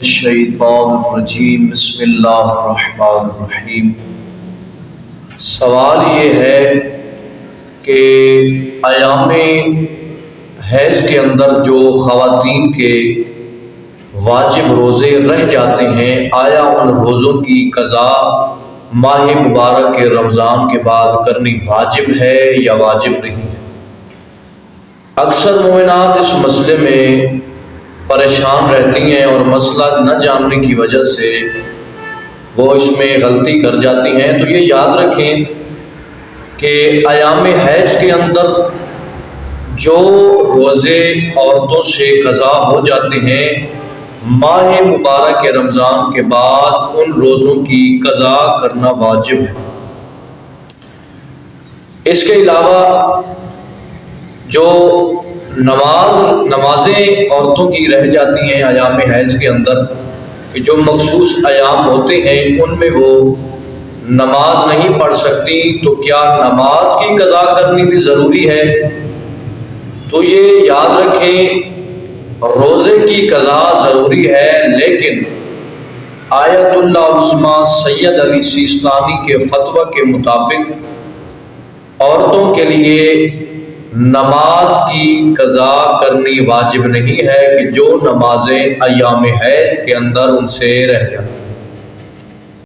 الشیطان الرجیم بسم اللہ الرحمن الرحیم۔ سوال یہ ہے کہ ایام حیض کے اندر جو خواتین کے واجب روزے رہ جاتے ہیں، آیا ان روزوں کی قضا ماہ مبارک کے رمضان کے بعد کرنی واجب ہے یا واجب نہیں ہے؟ اکثر مومنات اس مسئلے میں پریشان رہتی ہیں اور مسئلہ نہ جاننے کی وجہ سے وہ اس میں غلطی کر جاتی ہیں۔ تو یہ یاد رکھیں کہ ایام حیض کے اندر جو روزے عورتوں سے قضا ہو جاتے ہیں، ماہ مبارک کے رمضان کے بعد ان روزوں کی قضا کرنا واجب ہے۔ اس کے علاوہ جو نمازیں عورتوں کی رہ جاتی ہیں ایام حیض کے اندر، کہ جو مخصوص ایام ہوتے ہیں ان میں وہ نماز نہیں پڑھ سکتی، تو کیا نماز کی قضا کرنی بھی ضروری ہے؟ تو یہ یاد رکھیں روزے کی قضا ضروری ہے، لیکن آیت اللہ عظمیٰ سید علی سیستانی کے فتویٰ کے مطابق عورتوں کے لیے نماز کی قضا کرنی واجب نہیں ہے، کہ جو نمازیں ایام حیض کے اندر ان سے رہ جاتی ہیں۔